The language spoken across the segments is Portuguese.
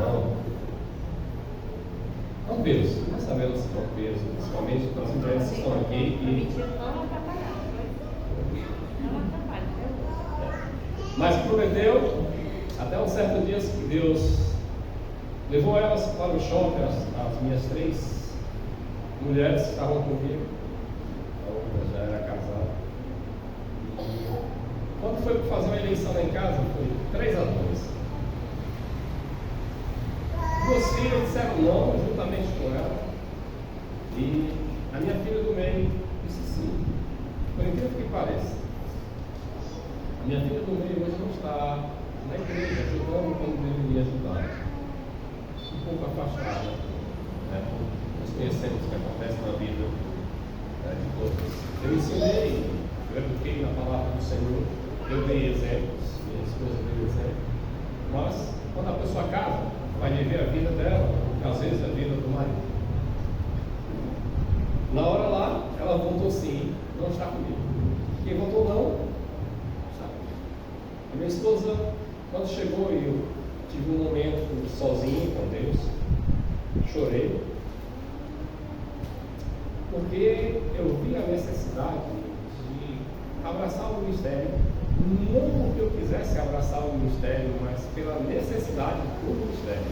irmão, vampiros, nós sabemos que vampiros, principalmente para as mulheres que estão aqui e... Mas prometeu, até um certo dia que Deus levou elas para o shopping, as minhas 3 mulheres que estavam comigo, a outra já era casada. Quando foi fazer uma eleição lá em casa, foi 3-2. 2 filhas disseram não, juntamente com ela. E a minha filha do meio disse sim. Por incrível que pareça, a minha filha do meio hoje não está na igreja, ajudando como deveria ajudar. Um pouco afastada. Né? Nós conhecemos o que acontece na vida, né, de todos. Eu ensinei, eu eduquei na palavra do Senhor, eu dei exemplos, minha esposa deu exemplo. Mas, quando a pessoa casa, vai viver a vida dela, às vezes a vida do marido. Na hora lá, ela votou sim, não está comigo. Quem votou não, está comigo. A minha esposa, quando chegou, eu tive um momento sozinho com Deus, chorei, porque eu vi a necessidade de abraçar o ministério, não porque eu quisesse abraçar o ministério, mas pela necessidade do ministério.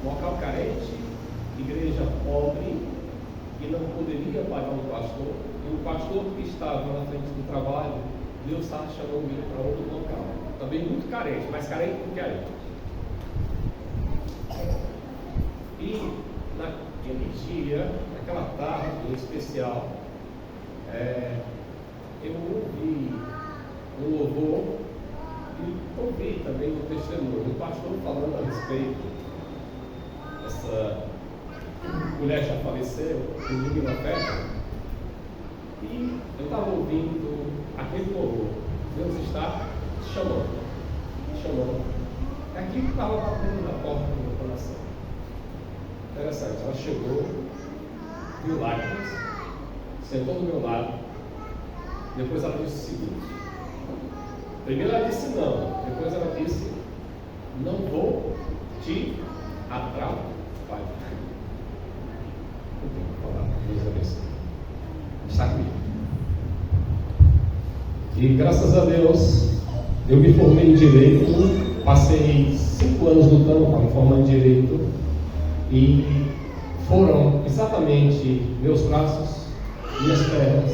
Local carente, igreja pobre, que não poderia pagar um pastor, e o pastor que estava na frente do trabalho, Deus estava chamando ele para outro local. Também muito carente, mais carente do que a gente. E naquele dia, naquela tarde em especial, eu ouvi um louvor e ouvi também um testemunho do pastor falando a respeito dessa mulher já faleceu, inclusive na festa, e eu estava ouvindo aquele louvor. Deus está chamando. É aquilo que estava batendo na porta do meu coração. Interessante, ela chegou, viu lágrimas, sentou do meu lado, depois ela disse o seguinte: primeiro ela disse não, depois ela disse, não vou te atrapalhar. Não tenho que falar, Deus abençoe. Está comigo. E graças a Deus, eu me formei em Direito, passei 5 anos lutando para me formar em Direito, e foram exatamente meus braços, minhas pernas,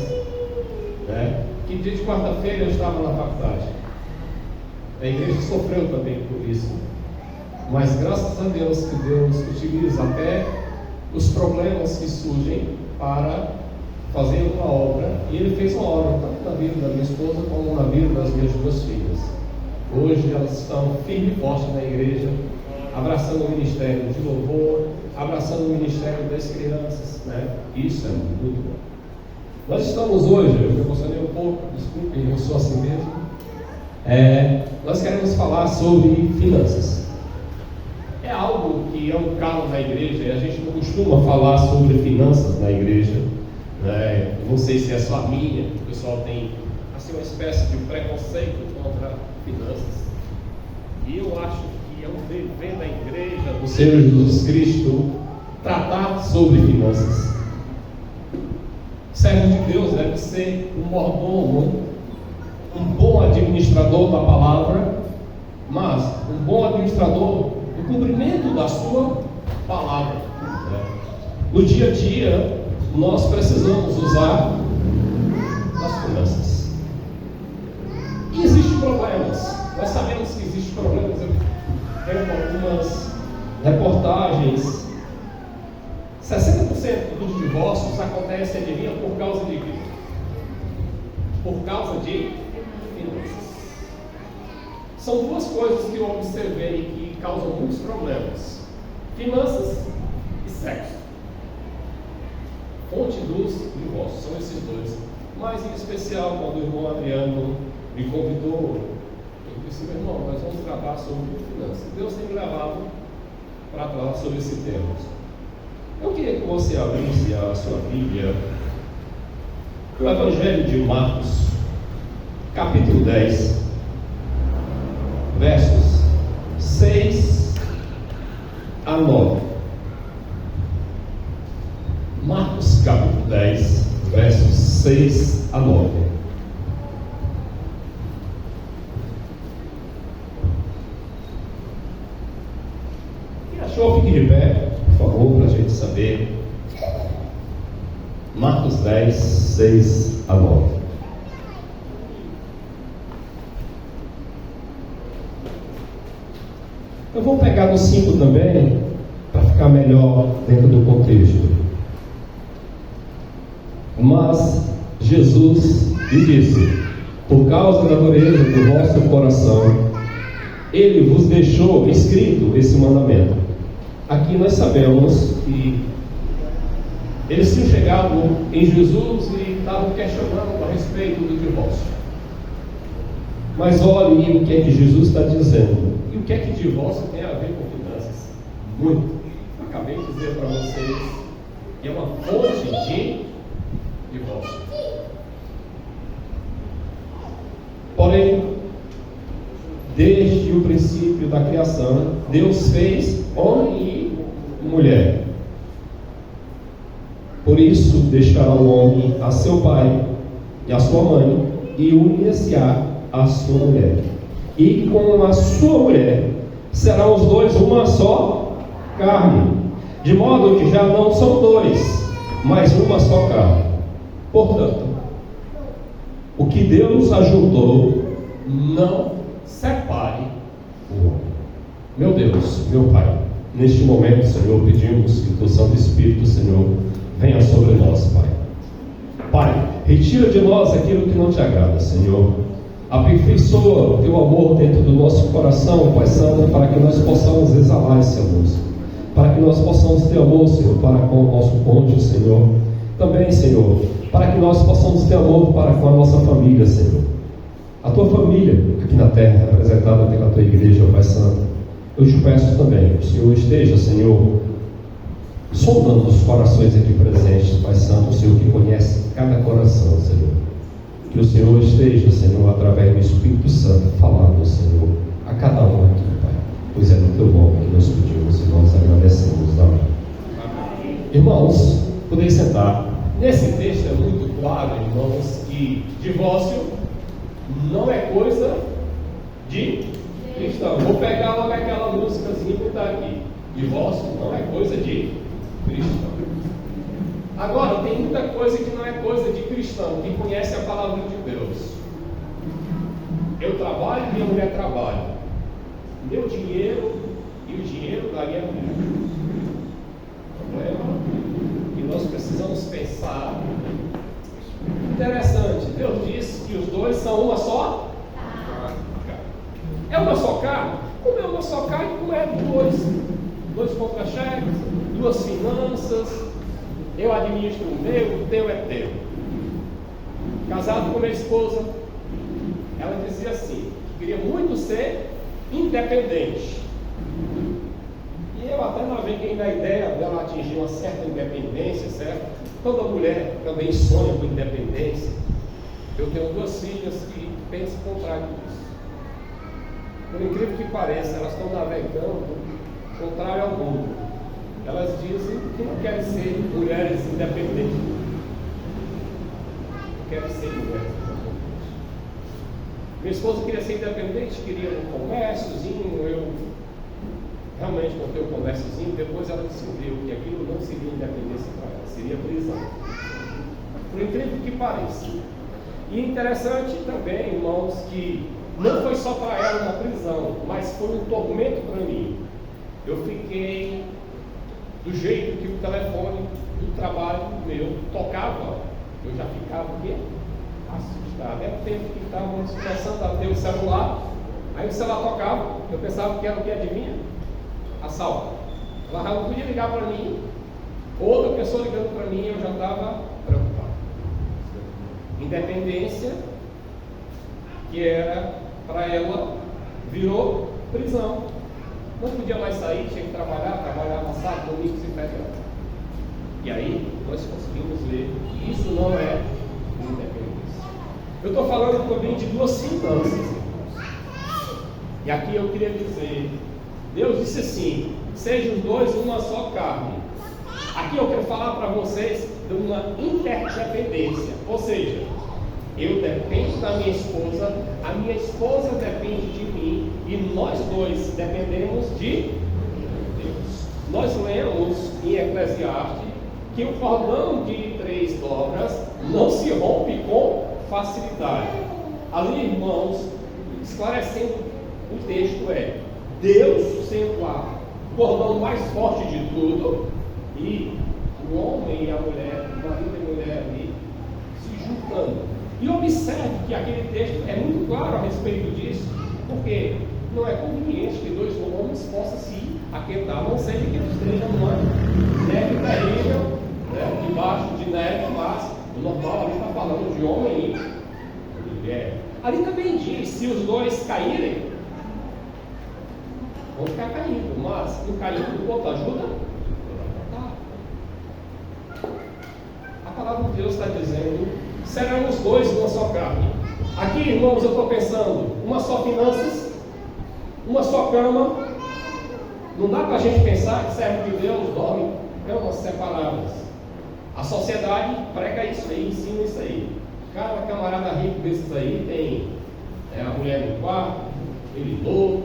né? Que dia de quarta-feira eu estava na faculdade. A igreja sofreu também por isso, mas graças a Deus que Deus utiliza até os problemas que surgem para fazer uma obra, e Ele fez uma obra tanto na vida da minha esposa como na vida das minhas 2 filhas. Hoje elas estão firmes e fortes na igreja, abraçando o ministério de louvor, abraçando o ministério das crianças, né? Isso é muito bom. Nós estamos hoje, eu me emocionei um pouco, desculpem, eu sou assim mesmo. Nós queremos falar sobre finanças. É algo que é um calo na igreja, e a gente não costuma falar sobre finanças na igreja, né? Não sei se é só a minha, o pessoal tem assim, uma espécie de preconceito contra finanças. E eu acho que é um dever da igreja do Senhor Jesus Cristo tratar sobre finanças. Servo de Deus deve ser um mordomo, um bom administrador da palavra, mas um bom administrador do cumprimento da sua palavra. No dia a dia, nós precisamos usar as finanças. E existem problemas. Nós sabemos que existem problemas. Eu tenho algumas reportagens. 60% dos divórcios acontecem, adivinha, por causa de quê? Por causa de finanças. São 2 coisas que eu observei que causam muitos problemas: finanças e sexo. Fonte dos divórcios, são esses 2. Mas em especial, quando o irmão Adriano me convidou, eu disse: meu irmão, nós vamos tratar sobre finanças. Deus tem me levado para falar sobre esse tema. Eu queria que você abrisse a sua Bíblia, o Evangelho de Marcos, capítulo 10, versos 6 a 9. Marcos capítulo 10, versos 6 a 9. Quem achou, fique de pé, por favor, para a gente saber. Marcos 10, 6 a 9. Eu vou pegar no 5 também, para ficar melhor dentro do contexto. Mas Jesus lhe disse: por causa da dureza do vosso coração, Ele vos deixou escrito esse mandamento. Aqui nós sabemos que eles tinham chegado em Jesus e estavam questionando a respeito do divórcio. Mas olhe o que é que Jesus está dizendo. E o que é que divórcio tem a ver com finanças? Muito. Acabei de dizer para vocês que é uma fonte de divórcio. Porém, desde o princípio da criação, Deus fez homem e mulher. Por isso deixará o homem a seu pai e a sua mãe, e unir-se-á a sua mulher, e com a sua mulher serão os dois uma só carne, de modo que já não são dois, mas uma só carne. Portanto, o que Deus ajuntou, não separe o homem. Meu Deus, meu Pai, neste momento, Senhor, pedimos que o teu Santo Espírito, Senhor, venha sobre nós, Pai. Pai, retira de nós aquilo que não te agrada, Senhor. Aperfeiçoa o teu amor dentro do nosso coração, Pai Santo, para que nós possamos exalar esse amor, para que nós possamos ter amor, Senhor, para com o nosso cônjuge, Senhor. Também, Senhor, para que nós possamos ter amor para com a nossa família, Senhor. A tua família aqui na terra, representada pela tua igreja, Pai Santo. Eu te peço também que o Senhor esteja, Senhor, sondando os corações aqui presentes, Pai Santo, o Senhor que conhece cada coração, Senhor. Que o Senhor esteja, Senhor, através do Espírito Santo, falando, Senhor, a cada um aqui, Pai. Pois é no teu nome que nós pedimos e nós agradecemos. Amém. Irmãos, podem sentar. Nesse texto é muito claro, irmãos, que divórcio não é coisa de cristão. Vou pegar logo aquela músicazinha que está aqui. Divórcio não é coisa de cristão. Agora, tem muita coisa que não é coisa de cristão, que conhece a palavra de Deus. Eu trabalho, minha mulher trabalha. Meu dinheiro e o dinheiro da minha vida. Problema que nós precisamos pensar. Interessante, Deus disse que os dois são uma só carne. É uma só carne? Como é uma só carne? Como é dois contra-cheques, duas finanças. Eu administro o meu, o teu é teu. Casado com minha esposa, ela dizia assim, que queria muito ser independente. E eu até naveguei na ideia dela atingir uma certa independência, certo? Toda mulher também sonha com independência. Eu tenho duas filhas que pensam o contrário disso. Por incrível que pareça, elas estão navegando contrário ao mundo. Elas dizem que não querem ser mulheres independentes. Não querem ser mulheres independentes. Minha esposa queria ser independente, queria um comérciozinho. Eu realmente montei um comérciozinho. Depois ela decidiu que aquilo não seria independência para ela, seria prisão. Por incrível que pareça. E interessante também, irmãos, que não foi só para ela uma prisão, mas foi um tormento para mim. Eu fiquei do jeito que o telefone do trabalho meu tocava, eu já ficava o quê? Assustado. Era o tempo que estávamos começando a ter o celular, aí o celular tocava, eu pensava que era o que adivinha? A Salva. Ela não podia ligar para mim, outra pessoa ligando para mim, eu já estava preocupado. Independência, que era para ela, virou prisão. Não podia mais sair, tinha que trabalhar no sábado, domingo e feriado. E aí nós conseguimos ver que isso não é independência. Eu estou falando também de duas finanças. E aqui eu queria dizer Deus disse assim: sejam os dois uma só carne. Aqui eu quero falar para vocês de uma interdependência, ou seja, eu dependo da minha esposa, a minha esposa depende de mim e nós dois dependemos de Deus. Nós lemos em Eclesiastes que o cordão de 3 dobras não se rompe com facilidade. Ali, irmãos, esclarecendo o texto, Deus sendo o cordão mais forte de tudo, e o homem e a mulher, o marido e a mulher ali, se juntando. E observe que aquele texto é muito claro a respeito disso, porque não é conveniente que 2 homens possam se aquietar, a não seja que eles estejam numa neve terrível, debaixo de neve, mas o normal ali está falando de homem e mulher. Ali também diz: se os dois caírem, vão ficar caindo, mas no caindo o outro ajuda. A palavra de Deus está dizendo: serão os dois uma só carne. Aqui, irmãos, eu estou pensando, uma só finanças, uma só cama. Não dá para a gente pensar que servo de Deus dorme em camas separadas. A sociedade prega isso aí, ensina isso aí. Cada camarada rico desses aí tem a mulher no quarto, ele novo.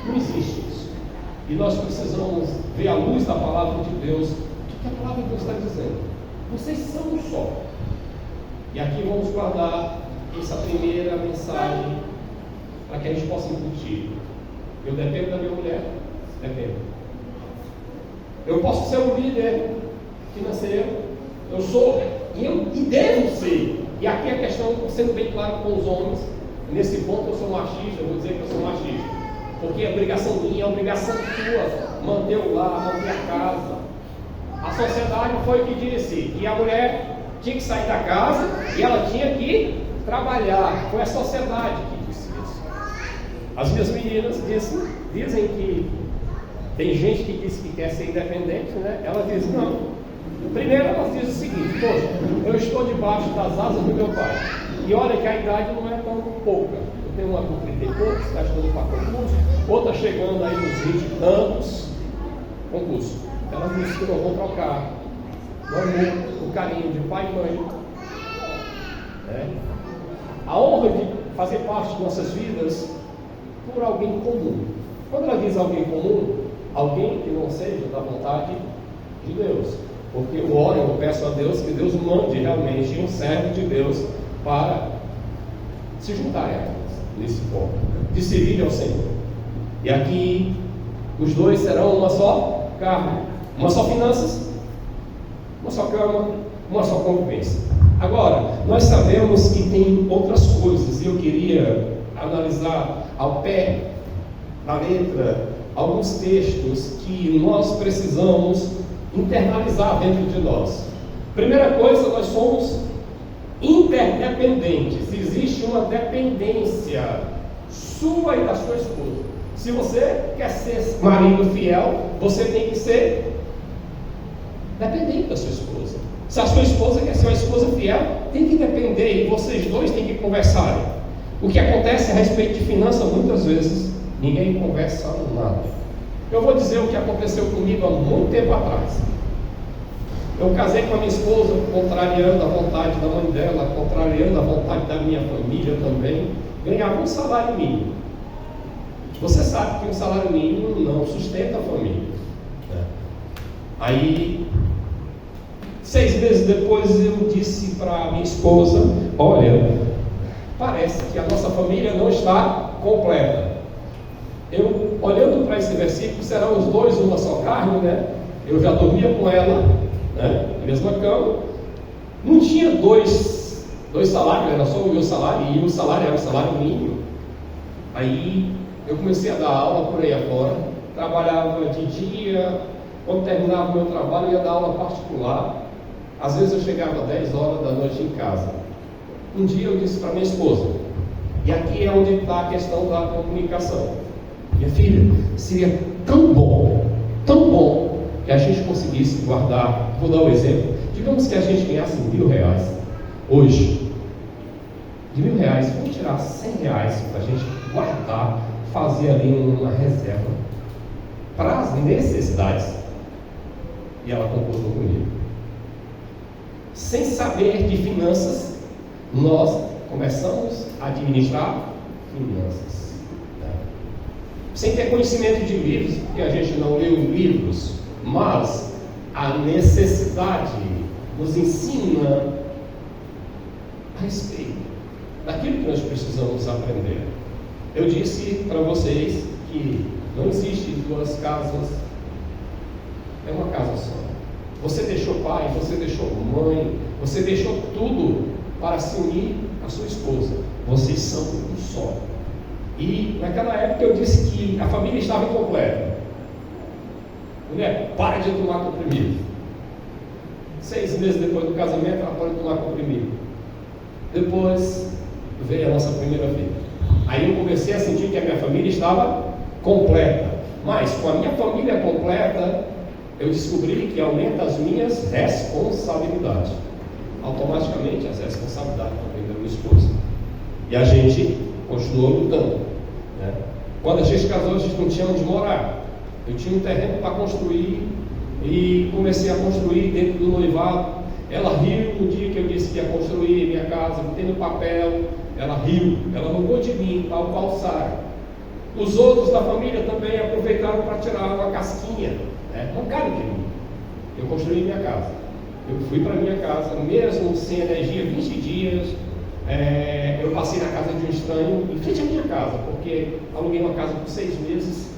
Não existe isso. E nós precisamos ver a luz da palavra de Deus. O que a palavra de Deus está dizendo? Vocês são um só. E aqui vamos guardar essa primeira mensagem para que a gente possa incutir. Eu dependo da minha mulher? Dependo. Eu posso ser um líder financeiro? Eu sou e devo ser. E aqui a questão, sendo bem claro com os homens, nesse ponto eu sou machista, eu vou dizer que eu sou machista. Porque é obrigação minha, é obrigação tua manter o lar, manter a casa. A sociedade foi que disse que a mulher tinha que sair da casa e ela tinha que trabalhar. Foi a sociedade que disse isso. As minhas meninas dizem que tem gente que diz que quer ser independente, né? Elas dizem não. Primeiro elas dizem o seguinte: poxa, eu estou debaixo das asas do meu pai. E olha que a idade não é tão pouca. Eu tenho uma com 30 e poucos, está estudando para concurso, outra chegando aí nos 20 e tantos, concurso. Elas dizem que não vão trocar o amor, o carinho de pai e mãe, a honra de fazer parte de nossas vidas por alguém comum. Quando ela diz alguém comum, alguém que não seja da vontade de Deus. Porque eu oro, eu peço a Deus que Deus mande realmente um servo de Deus para se juntar a elas nesse ponto, de servir ao Senhor. E aqui os dois serão uma só carne, uma só finanças, uma só cama, uma só convivência. Agora, nós sabemos que tem outras coisas, e eu queria analisar ao pé da letra alguns textos que nós precisamos internalizar dentro de nós. Primeira coisa, nós somos interdependentes. Existe uma dependência sua e da sua esposa. Se você quer ser marido fiel, você tem que ser dependente da sua esposa. Se a sua esposa quer ser uma esposa fiel, tem que depender, e vocês dois têm que conversar. O que acontece a respeito de finanças, muitas vezes ninguém conversa nada. Eu vou dizer o que aconteceu comigo há muito tempo atrás. Eu casei com a minha esposa, contrariando a vontade da mãe dela, contrariando a vontade da minha família também. Ganhava um salário mínimo. Você sabe que um salário mínimo não sustenta a família. Aí, 6 meses depois, eu disse para minha esposa: olha, parece que a nossa família não está completa. Eu, olhando para esse versículo, serão os dois uma só carne, né? Eu já dormia com ela, né? Na mesma cama. Não tinha dois salários, era só o meu salário, e o salário era o salário mínimo. Aí eu comecei a dar aula por aí afora, trabalhava de dia, quando terminava o meu trabalho eu ia dar aula particular. Às vezes eu chegava às 10 horas da noite em casa. Um dia eu disse para minha esposa, e aqui é onde está a questão da comunicação: minha filha, seria tão bom que a gente conseguisse guardar. Vou dar um exemplo. Digamos que a gente ganhasse R$1.000 hoje. De R$1.000, vamos tirar R$100 para a gente guardar, fazer ali uma reserva para as necessidades. E ela concordou comigo. Sem saber de finanças, nós começamos a administrar finanças. Sem ter conhecimento de livros, porque a gente não leu livros, mas a necessidade nos ensina a respeito daquilo que nós precisamos aprender. Eu disse para vocês que não existe duas casas, é uma casa só. Você deixou pai, você deixou mãe, você deixou tudo para se unir à sua esposa. Vocês são um só. E naquela época eu disse que a família estava incompleta. Mulher, para de tomar comprimido. 6 meses depois do casamento, ela pode tomar comprimido. Depois veio a nossa primeira filha. Aí eu comecei a sentir que a minha família estava completa. Mas com a minha família completa, eu descobri que aumenta as minhas responsabilidades. Automaticamente as responsabilidades também da minha esposa. E a gente continuou lutando, né? Quando a gente casou, a gente não tinha onde morar. Eu tinha um terreno para construir e comecei a construir dentro do noivado. Ela riu no dia que eu disse que ia construir minha casa, botei no papel. Ela riu, ela roubou de mim, tal qual Sara. Os outros da família também aproveitaram para tirar uma casquinha, né? Arrancaram de mim. Eu construí minha casa. Eu fui para minha casa, mesmo sem energia, 20 dias. Eu passei na casa de um estranho, em frente à minha casa, porque aluguei uma casa por 6 meses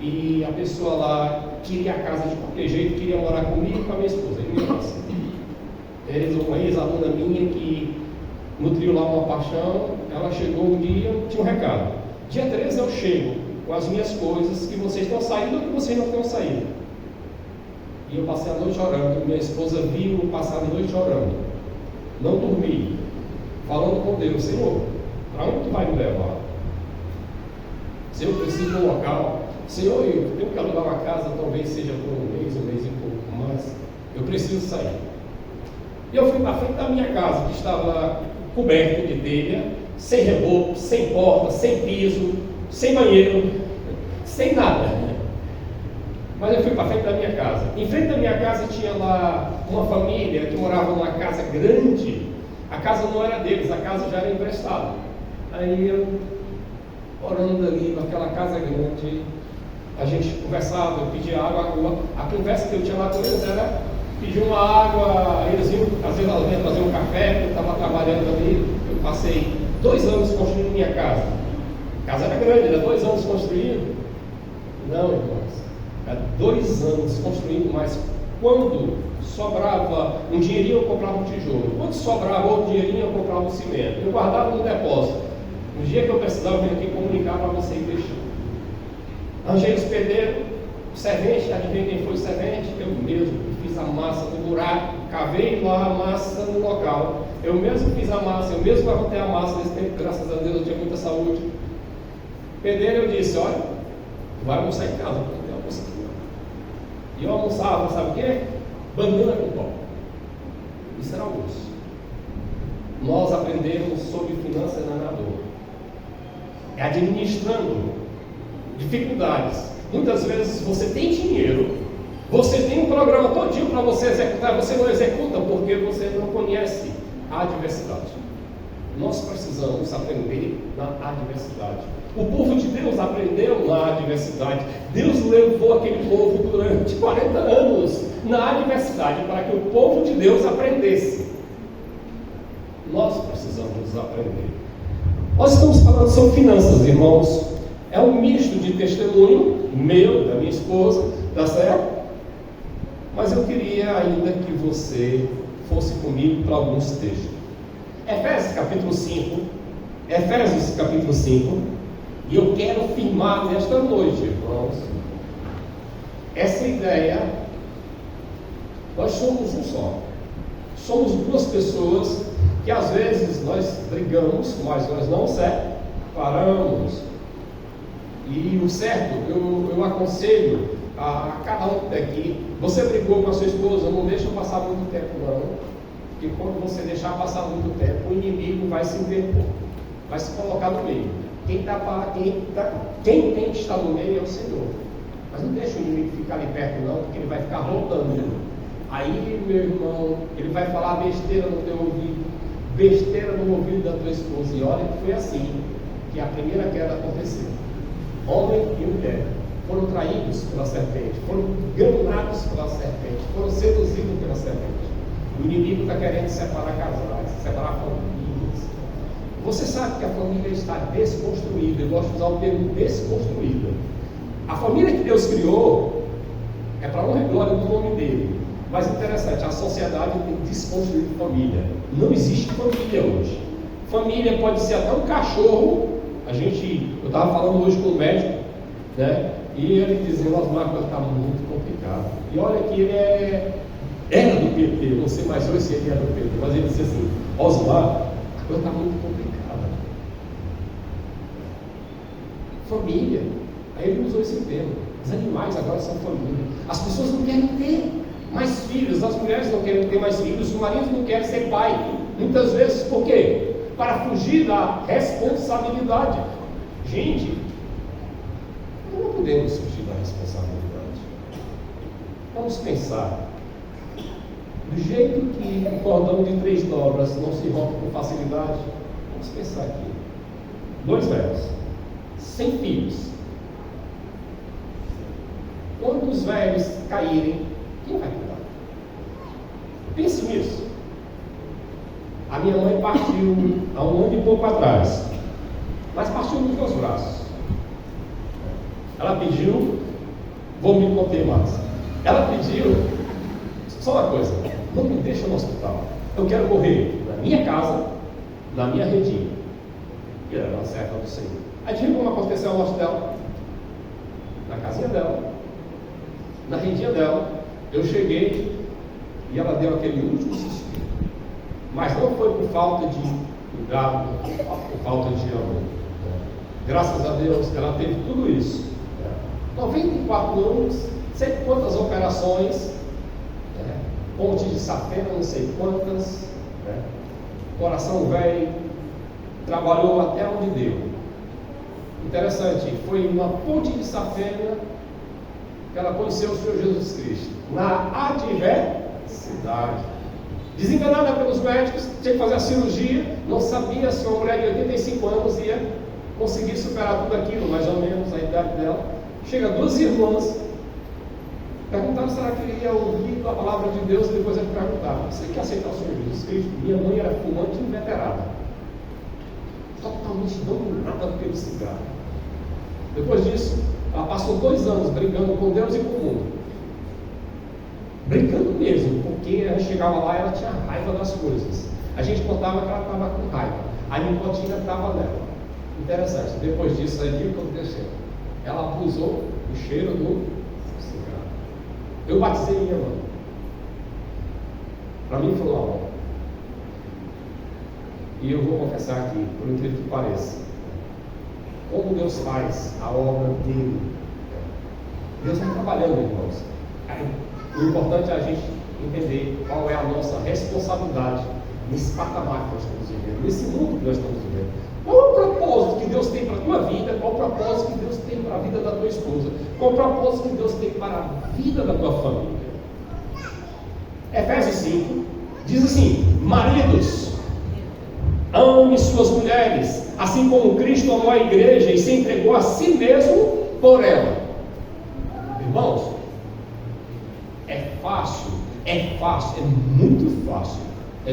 e a pessoa lá queria a casa de qualquer jeito, queria morar comigo e com a minha esposa. Uma ex-aluna minha que nutriu lá uma paixão, ela chegou um dia, tinha um recado. Dia 13 eu chego com as minhas coisas, que vocês estão saindo ou que vocês não estão saindo. E eu passei a noite orando, minha esposa viu eu passar a noite orando. Não dormi, falando com Deus, Senhor, para onde tu vai me levar? Senhor, eu preciso de um local. Senhor, eu tenho que alugar uma casa, talvez seja por um mês e pouco mais. Eu preciso sair. E eu fui para frente da minha casa, que estava coberto de telha, sem reboco, sem porta, sem piso, sem banheiro, sem nada. Mas eu fui para frente da minha casa. Em frente da minha casa tinha lá uma família que morava numa casa grande. A casa não era deles, a casa já era emprestada. Aí eu, orando ali naquela casa grande, a gente conversava, eu pedia água. A conversa que eu tinha lá com eles era pedir uma água, eles iam, às vezes ela vinha fazer um café, eu estava trabalhando ali. Eu passei 2 anos construindo minha casa. A casa era grande, era 2 anos construindo. Não, irmãos, era 2 anos construindo, mas quando sobrava um dinheirinho, eu comprava um tijolo. Quando sobrava outro dinheirinho, eu comprava um cimento. Eu guardava no depósito. No dia que eu precisava, eu vinha aqui comunicar para você e deixar. Arranjei os pedreiros, o servente, adivinha quem foi o servente? Eu mesmo fiz a massa do buraco, cavei lá a massa no local. Eu mesmo fiz a massa, eu mesmo arrotei a massa nesse tempo, graças a Deus eu tinha muita saúde. Pedreiro, eu disse, olha, vai almoçar em casa, porque não tem almoço aqui não. E eu almoçava, sabe o quê? Banana com pão. Isso era almoço. Nós aprendemos sobre finanças na Nador. É administrando dificuldades. Muitas vezes você tem dinheiro, você tem um programa todinho para você executar, você não executa porque você não conhece a adversidade. Nós precisamos aprender na adversidade. O povo de Deus aprendeu na adversidade. Deus levou aquele povo durante 40 anos na adversidade para que o povo de Deus aprendesse. Nós precisamos aprender. Nós estamos falando sobre finanças, irmãos. É um misto de testemunho meu, da minha esposa, tá certo? Mas eu queria ainda que você fosse comigo para alguns textos. Efésios capítulo 5. Efésios capítulo 5. E eu quero firmar nesta noite, irmãos, essa ideia. Nós somos um só. Somos 2 pessoas que às vezes nós brigamos, mas nós não separamos. E o certo, eu aconselho a cada um daqui, você brigou com a sua esposa, não deixa passar muito tempo não, porque quando você deixar passar muito tempo, o inimigo vai se interpor, vai se colocar no meio. Quem tem que estar no meio é o Senhor. Mas não deixa o inimigo ficar ali perto não, porque ele vai ficar rotando. Aí, meu irmão, ele vai falar besteira no teu ouvido, besteira no ouvido da tua esposa. E olha que foi assim que a primeira queda aconteceu. Homem e mulher foram traídos pela serpente, foram enganados pela serpente, foram seduzidos pela serpente. O inimigo está querendo separar casais, separar famílias. Você sabe que a família está desconstruída. Eu gosto de usar o termo desconstruída. A família que Deus criou é para honra e glória do nome dele. Mas interessante, a sociedade tem desconstruído família. Não existe família hoje. Família pode ser até um cachorro. Eu estava falando hoje com o médico, né? E ele dizia, Osmar, a coisa está muito complicada. E olha que ele era do PT, não sei mais hoje se ele era do PT, mas ele disse assim, Osmar, a coisa está muito complicada. Família. Aí ele usou esse termo. Os animais agora são família. As pessoas não querem ter mais filhos, as mulheres não querem ter mais filhos, os maridos não querem ser pai. Muitas vezes, por quê? Para fugir da responsabilidade. Gente, não podemos fugir da responsabilidade. Vamos pensar. Do jeito que o cordão de 3 dobras não se rompe com facilidade, vamos pensar aqui. 2 velhos, sem filhos. Quando os velhos caírem, quem vai cuidar? Pense nisso. A minha mãe partiu há um ano e pouco atrás, mas partiu nos meus braços. Ela pediu, vou me conter mais. Ela pediu, só uma coisa, não me deixa no hospital. Eu quero morrer na minha casa, na minha redinha. E era uma serva do Senhor. Aí tive como aconteceu no hospital, na casinha dela, na redinha dela. Eu cheguei e ela deu aquele último suspiro. Mas não foi por falta de cuidado, por falta de amor. Graças a Deus ela teve tudo isso. 94 anos, sei quantas operações, ponte de safena, não sei quantas, coração velho, trabalhou até onde deu. Interessante, foi uma ponte de safena que ela conheceu o Senhor Jesus Cristo, na adversidade. Desenganada pelos médicos, tinha que fazer a cirurgia, não sabia se uma mulher de 85 anos ia conseguir superar tudo aquilo, mais ou menos a idade dela. Chega 2 irmãs, perguntaram se ela queria ouvir a palavra de Deus, e depois ele perguntaram, você quer aceitar o Senhor Jesus Cristo? Minha mãe era fumante inveterada, totalmente dominada pelo cigarro. Depois disso, ela passou 2 anos brigando com Deus e com o mundo. Brigando mesmo, porque ela chegava lá e ela tinha raiva das coisas. A gente contava que ela estava com raiva, a nicotina estava nela. Interessante, depois disso, aí o que aconteceu? Ela abusou do cheiro do cigarro. Eu batizei minha mãe. Para mim foi uma honra. E eu vou confessar aqui, por incrível que pareça, como Deus faz a obra dele. Deus está trabalhando, irmãos. O importante é a gente entender qual é a nossa responsabilidade nesse patamar que nós estamos vivendo, nesse mundo que nós estamos vivendo. Qual é o propósito que Deus tem para a tua vida? Qual é o propósito que Deus tem para a vida da tua esposa? Qual é o propósito que Deus tem para a vida da tua família? Efésios 5 diz assim: maridos, ame suas mulheres, assim como Cristo amou a igreja e se entregou a si mesmo por ela. Irmãos, é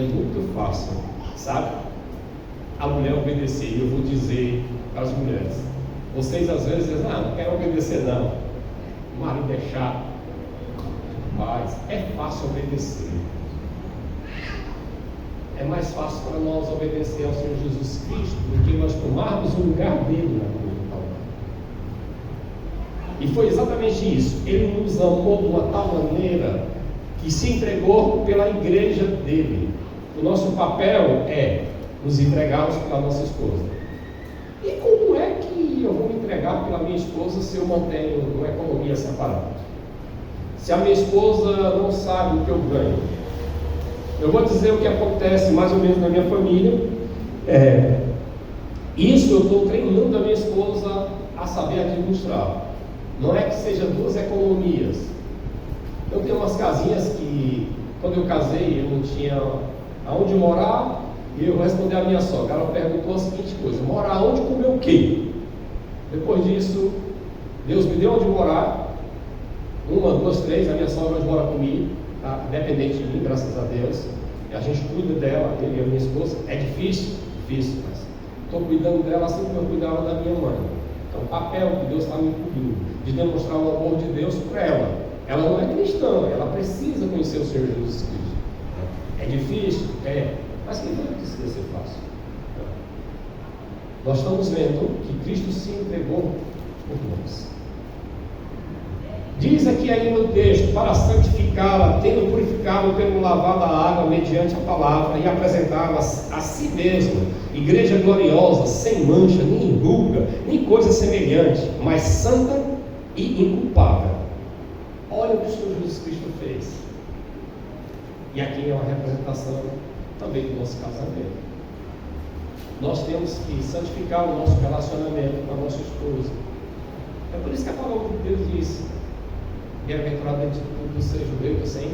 muito fácil, sabe? A mulher obedecer. E eu vou dizer para as mulheres, vocês às vezes dizem, não quero obedecer não, o marido é chato, mas é fácil obedecer. É mais fácil para nós obedecer ao Senhor Jesus Cristo do que nós tomarmos o lugar dele na cruz do Calvário. E foi exatamente isso. Ele nos amou de uma tal maneira que se entregou pela igreja dele. O nosso papel é nos entregarmos pela nossa esposa. E como é que eu vou me entregar pela minha esposa se eu mantenho uma economia separada? Se a minha esposa não sabe o que eu ganho? Eu vou dizer o que acontece mais ou menos na minha família. Isso eu estou treinando a minha esposa a saber administrar. Não é que seja duas economias. Eu tenho umas casinhas que, quando eu casei, eu não tinha aonde morar, e eu respondi à minha sogra. Ela perguntou a seguinte coisa: morar onde, comer o quê? Depois disso, Deus me deu onde morar, 1, 2, 3, a minha sogra hoje mora comigo, tá? Independente de mim, graças a Deus. E a gente cuida dela, ele e a minha esposa. É difícil, mas estou cuidando dela assim como eu cuidava da minha mãe. Então, o papel que Deus está me incumbindo de demonstrar o amor de Deus para ela. Ela não é cristã, ela precisa conhecer o Senhor Jesus Cristo. É difícil? É. Mas quem vai dizer que ser fácil? Nós estamos vendo que Cristo se entregou por nós. Diz aqui aí no texto: para santificá-la, tendo purificado pelo lavar da água mediante a palavra, e apresentá-la a si mesmo, igreja gloriosa, sem mancha, nem ruga, nem coisa semelhante, mas santa e inculpável. Olha o que o Senhor Jesus Cristo fez. E aqui é uma representação também do nosso casamento. Nós temos que santificar o nosso relacionamento com a nossa esposa. É por isso que a palavra de Deus diz: bem-aventurado de tudo seja o meu sem.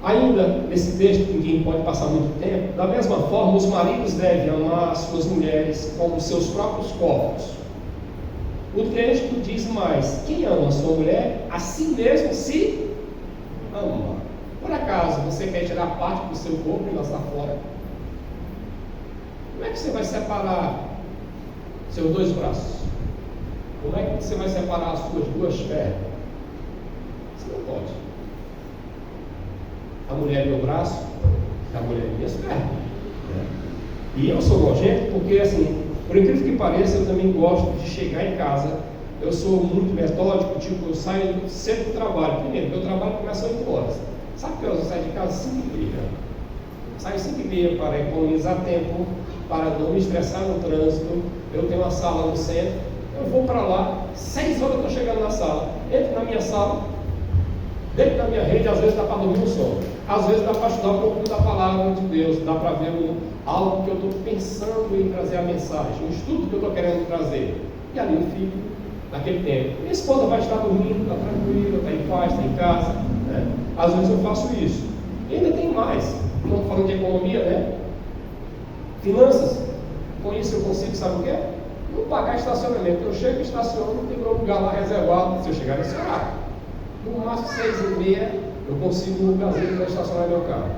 Ainda nesse texto, ninguém pode passar muito tempo. Da mesma forma, os maridos devem amar as suas mulheres como seus próprios corpos. O texto diz mais: quem ama a sua mulher, a si mesmo se ama. Por acaso você quer tirar parte do seu corpo e lançar fora? Como é que você vai separar seus 2 braços? Como é que você vai separar as suas 2 pernas? Você não pode. A mulher é meu braço, a mulher é minhas pernas. E eu sou nojento porque, assim, por incrível que pareça, eu também gosto de chegar em casa. Eu sou muito metódico, tipo, eu saio cedo do trabalho. Primeiro, meu trabalho começa às 8 horas. Sabe que eu saio de casa às 5h30? Saio às 5h30 para economizar tempo, para não me estressar no trânsito. Eu tenho uma sala no centro, eu vou para lá, 6 horas eu estou chegando na sala, entro na minha sala, dentro da minha rede, às vezes dá para dormir no sono, às vezes dá para estudar um pouco da palavra de Deus, dá para ver algo que eu estou pensando em trazer a mensagem, um estudo que eu estou querendo trazer, e ali eu fico naquele tempo. Minha esposa vai estar dormindo, está tranquila, está em paz, está em casa, né? Às vezes eu faço isso. E ainda tem mais. Estamos falando de economia, né? Finanças. Com isso eu consigo, sabe o que é? Não pagar estacionamento. Eu chego e estaciono, não tem meu lugar lá reservado se eu chegar nesse horário. No máximo 6h30 eu consigo um lugarzinho para estacionar meu carro.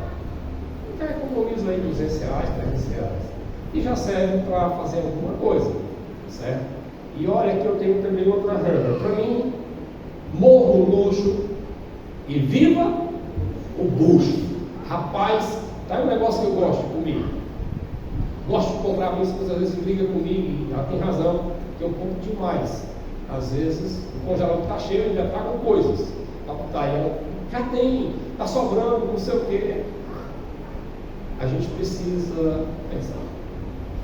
Então eu economizo aí R$200, R$300. E já serve para fazer alguma coisa, certo? E olha que eu tenho também outra regra. Para mim, morra o luxo e viva o bucho. Rapaz, tá um negócio que eu gosto comigo. Gosto de comprar, minha esposa às vezes briga comigo e ela tem razão, que eu compro demais. Às vezes o congelador está cheio, ainda está com coisas para botar. E ela já tem, está sobrando, não sei o quê. A gente precisa pensar.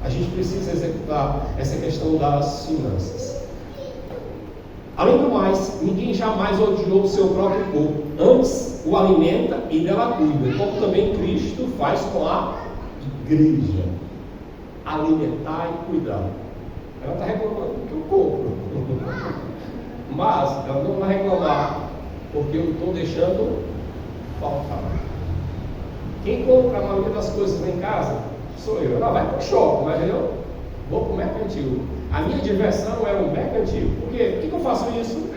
A gente precisa executar essa questão das finanças. Além do mais, ninguém jamais odiou o seu próprio corpo. Antes o alimenta e dela cuida, como também Cristo faz com a igreja. Alimentar e cuidar. Ela está reclamando porque eu compro. Mas ela não vai reclamar porque eu estou deixando faltar. Quem compra a maioria das coisas lá em casa sou eu. Ela vai para o shopping, mas eu vou para o mercantil. A minha diversão é o mercantil. Por quê? Por que eu faço isso?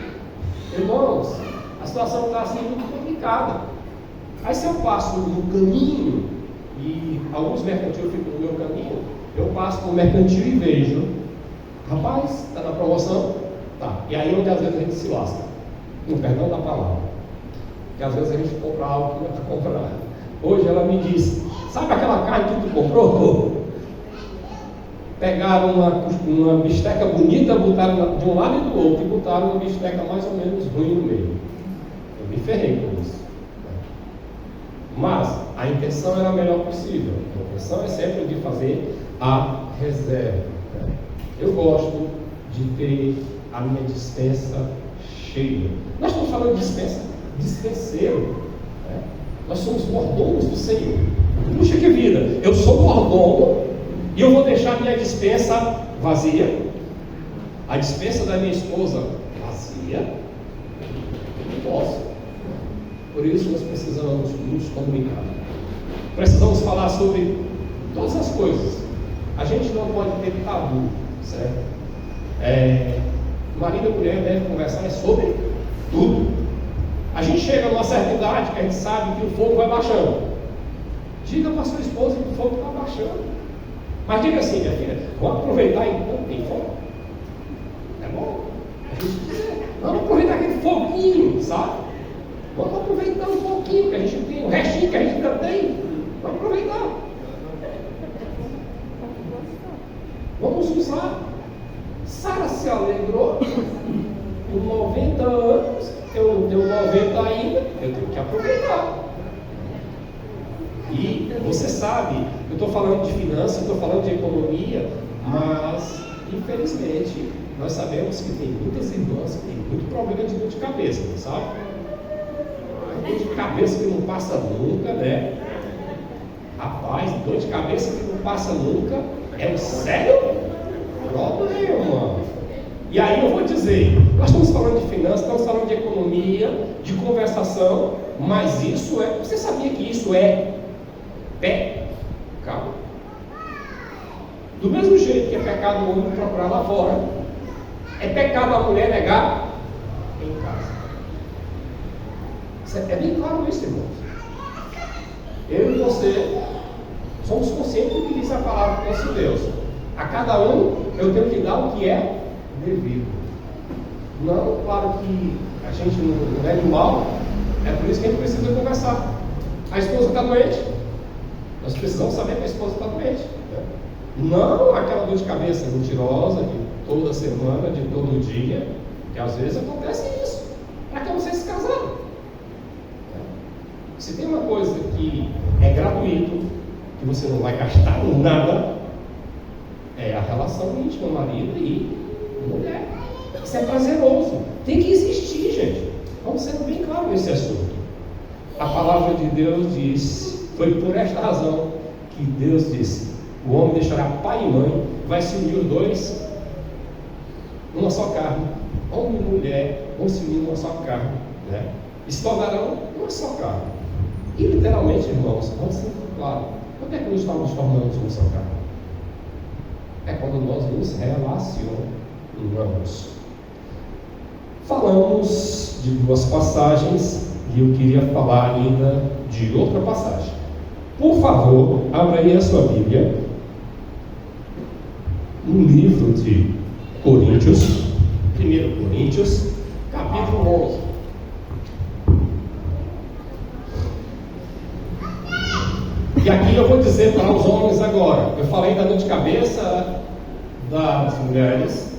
Irmãos, a situação está assim muito complicada. Aí se eu passo no caminho, e alguns mercantil ficam no meu caminho, eu passo no mercantil e vejo, rapaz, está na promoção? Tá. E aí onde às vezes a gente se lasca, no perdão da palavra, que às vezes a gente compra algo que não é para comprar. Hoje ela me disse, sabe aquela carne que tu comprou? Pegaram uma bisteca bonita, botaram de um lado e do outro, e botaram uma bisteca mais ou menos ruim no meio. Eu me ferrei com isso. Mas a intenção era a melhor possível. A intenção é sempre de fazer a reserva. Eu gosto de ter a minha despensa cheia. Nós estamos falando de dispensa, dispenseiro. Nós somos mordomos do Senhor. Puxa que vida, eu sou mordomo e eu vou deixar minha despensa vazia, a despensa da minha esposa vazia? Não posso. Por isso nós precisamos nos comunicar. Precisamos falar sobre todas as coisas. A gente não pode ter tabu, certo? Marido e mulher devem conversar sobre tudo. A gente chega numa certa idade que a gente sabe que o fogo vai baixando. Diga para sua esposa que o fogo está baixando. Mas diga assim, minha filha, vamos aproveitar enquanto tem fogo. É bom? A gente dizer, vamos aproveitar aquele foguinho, sabe? Vamos aproveitar um pouquinho que a gente tem, o restinho que a gente ainda tem. Vamos aproveitar. Vamos usar. Sara se alegrou com 90 anos, eu tenho 90 ainda, eu tenho que aproveitar. E você sabe, eu estou falando de finanças, estou falando de economia, mas infelizmente nós sabemos que tem muitas irmãs que têm muito problema de dor de cabeça, sabe? Dor de cabeça que não passa nunca, né? Rapaz, dor de cabeça que não passa nunca é um sério problema. E aí eu vou dizer, nós estamos falando de finanças, estamos falando de economia, de conversação, mas isso é, você sabia que isso é pecado? Do mesmo jeito que é pecado o homem procurar lá fora, é pecado a mulher negar em casa. É bem claro isso, irmãos. Eu e você somos conscientes do que diz a palavra do nosso Deus. A cada um eu tenho que dar o que é devido. Não, claro que a gente não é do mal, é por isso que a gente precisa conversar. A esposa está doente, nós precisamos saber que a esposa está doente. Né? Não aquela dor de cabeça mentirosa de toda semana, de todo dia, que às vezes acontece isso. Para que vocês se casaram? Se tem uma coisa que é gratuito, que você não vai gastar nada, é a relação íntima, marido e mulher. Isso é prazeroso. Tem que existir, gente. Vamos ser bem claros nesse assunto. A palavra de Deus diz, foi por esta razão que Deus disse, o homem deixará pai e mãe, vai se unir os dois numa só carne. Homem e mulher vão se unir numa só carne, né? E se tornarão uma só carne. E literalmente, irmãos, vamos ser claros, quando é que nós estamos tornando uma só carne? É quando nós nos relacionamos. Falamos de duas passagens e eu queria falar ainda de outra passagem. Por favor, abra aí a sua Bíblia no livro de Coríntios, 1 Coríntios, capítulo 11. E aqui eu vou dizer para os homens agora. Eu falei da dor de cabeça das mulheres,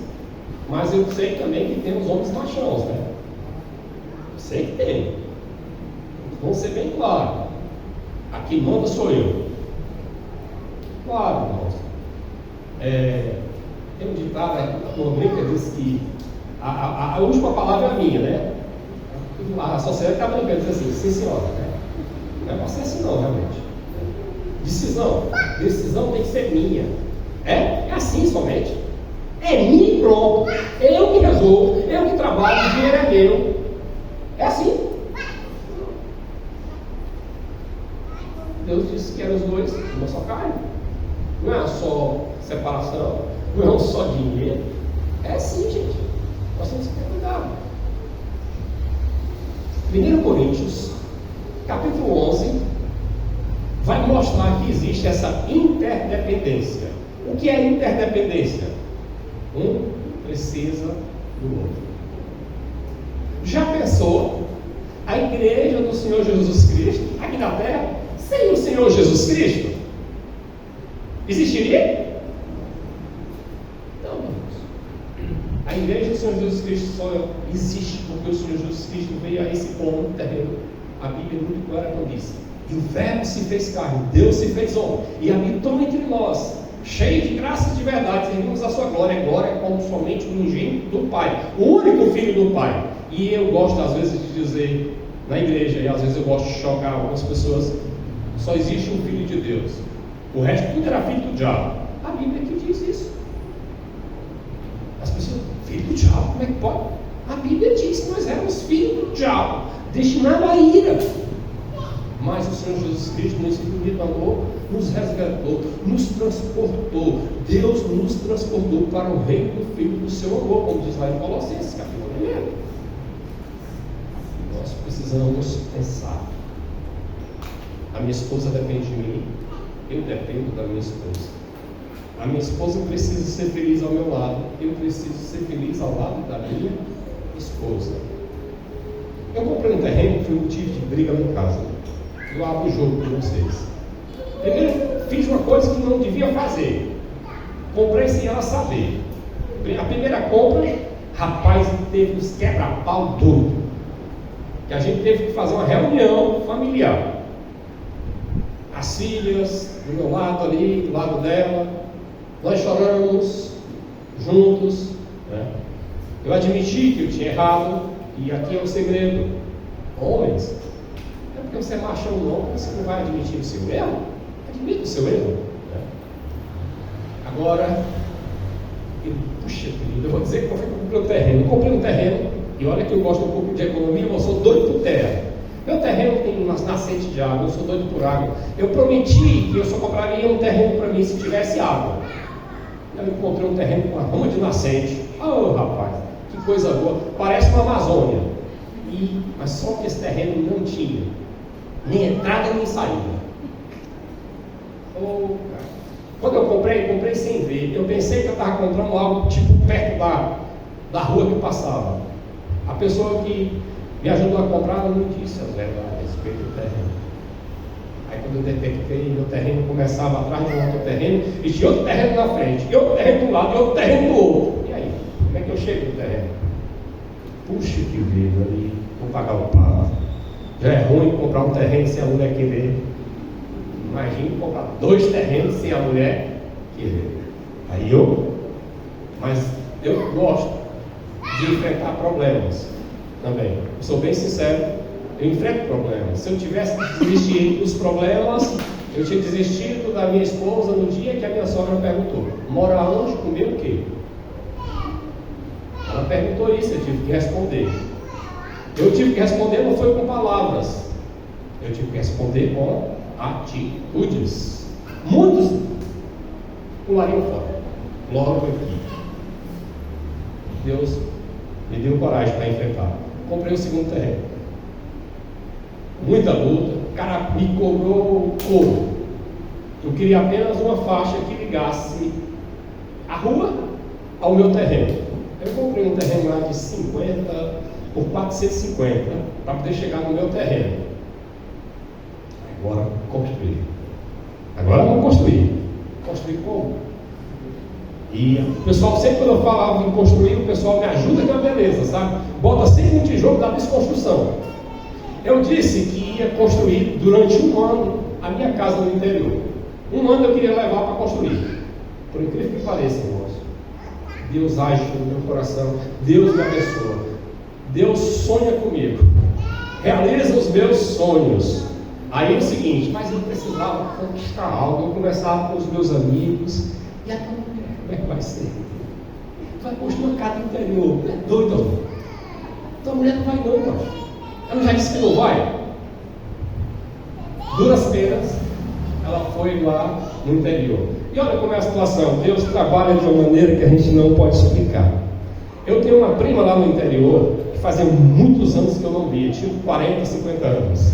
mas eu sei também que tem os homens machões, né? Eu sei que tem. Vamos ser bem claros. Aqui manda sou eu. Claro, irmãos. Tem um ditado, uma brinca diz que a última palavra é a minha, né? A sociedade está brincando, diz assim, sim senhora, né? Não é para ser assim não, realmente. Decisão tem que ser minha. É assim somente. É minha e pronto. Eu que resolvo, eu que trabalho, o dinheiro é meu. É assim. Deus disse que eram os dois, uma só carne. Não é só separação, não é só dinheiro. É assim, gente. Nós temos que ter cuidado. 1 Coríntios, capítulo 11, vai mostrar que existe essa interdependência. O que é interdependência? Um precisa do outro. Já pensou a igreja do Senhor Jesus Cristo aqui na terra sem o Senhor Jesus Cristo? Existiria? Não, irmãos. A igreja do Senhor Jesus Cristo só existe porque o Senhor Jesus Cristo veio a esse plano terreno. A Bíblia é muito clara quando diz: e o verbo se fez carne, Deus se fez homem e habitou entre nós, cheio de graças e de verdade, servimos a sua glória, glória como somente o unigênito do Pai, o único Filho do Pai. E eu gosto às vezes de dizer na igreja, e às vezes eu gosto de chocar algumas pessoas, só existe um filho de Deus. O resto tudo era filho do diabo. A Bíblia que diz isso. As pessoas, filho do diabo, como é que pode? A Bíblia diz que nós éramos filhos do diabo, destinados à ira. Mas o Senhor Jesus Cristo, nesse infinito amor, nos resgatou, nos transportou. Deus nos transportou para o reino do Filho do seu amor, como diz lá em Colossenses, capítulo 1. Nós precisamos pensar. A minha esposa depende de mim, eu dependo da minha esposa. A minha esposa precisa ser feliz ao meu lado, eu preciso ser feliz ao lado da minha esposa. Eu comprei um terreno que foi motivo de briga lá em casa. Eu abro o jogo com vocês. Primeiro, fiz uma coisa que não devia fazer. Comprei sem ela saber. A primeira compra, rapaz, teve uns quebra-pau duro. Que a gente teve que fazer uma reunião familiar. As filhas, do meu lado ali, do lado dela. Nós choramos juntos. Né? Eu admiti que eu tinha errado. E aqui é o segredo. Homens, não é porque você é machão não, você não vai admitir o seu erro. Admita o seu erro. Né? Agora, puxa querido, eu vou dizer que eu comprei um terreno. Eu comprei um terreno, e olha que eu gosto um pouco de economia, mas eu sou doido por terra. Meu terreno tem uma nascente de água, eu sou doido por água. Eu prometi que eu só compraria um terreno para mim se tivesse água. Eu encontrei um terreno com uma rama de nascente. Oh, rapaz, que coisa boa, parece uma Amazônia. Mas só que esse terreno não tinha nem entrada nem saída. Oh, cara. Quando eu comprei sem ver. Eu pensei que eu estava comprando algo tipo perto da rua que passava. A pessoa que me ajudou a comprar não me disse as verdades a respeito do terreno. Aí quando eu detectei, meu terreno começava atrás de um outro terreno e tinha outro terreno na frente, e outro terreno do lado, e outro terreno do outro. E aí, como é que eu chego no terreno? Puxa que vida ali, vou pagar o pato. Já é ruim comprar um terreno sem a mulher querer. Imagine comprar 2 terrenos sem a mulher querer. Mas eu gosto de enfrentar problemas também. Eu sou bem sincero, eu enfrento problemas. Se eu tivesse desistido dos problemas, eu tinha desistido da minha esposa no dia que a minha sogra perguntou: mora onde, comer o quê? Ela perguntou isso, eu tive que responder. Eu tive que responder, não foi com palavras, eu tive que responder com atitudes. Muitos pulariam fora. Logo aqui, Deus me deu coragem para enfrentar. Comprei o segundo terreno. Muita luta. O cara me cobrou couro. Eu queria apenas uma faixa que ligasse a rua ao meu terreno. Eu comprei um terreno lá de 50 por 450 para poder chegar no meu terreno. Agora construir. Agora vamos construir. Construir como? E o pessoal, sempre quando eu falava em construir, o pessoal me ajuda, que é uma beleza, sabe? Bota sempre um tijolo da desconstrução. Eu disse que ia construir durante 1 ano a minha casa no interior. 1 ano eu queria levar para construir. Por incrível que pareça, irmãos, Deus age no meu coração, Deus me abençoa, Deus sonha comigo, realiza os meus sonhos. Aí é o seguinte, mas eu precisava conquistar algo. Eu conversava com os meus amigos, e a tua mulher, como é que vai ser? Vai construir uma casa no interior, é doido? Tua mulher não vai não, irmão. Ela já disse que não vai. Duras penas, ela foi lá no interior. E olha como é a situação. Deus trabalha de uma maneira que a gente não pode explicar. Eu tenho uma prima lá no interior que fazia muitos anos que eu não via, tinha 40, 50 anos.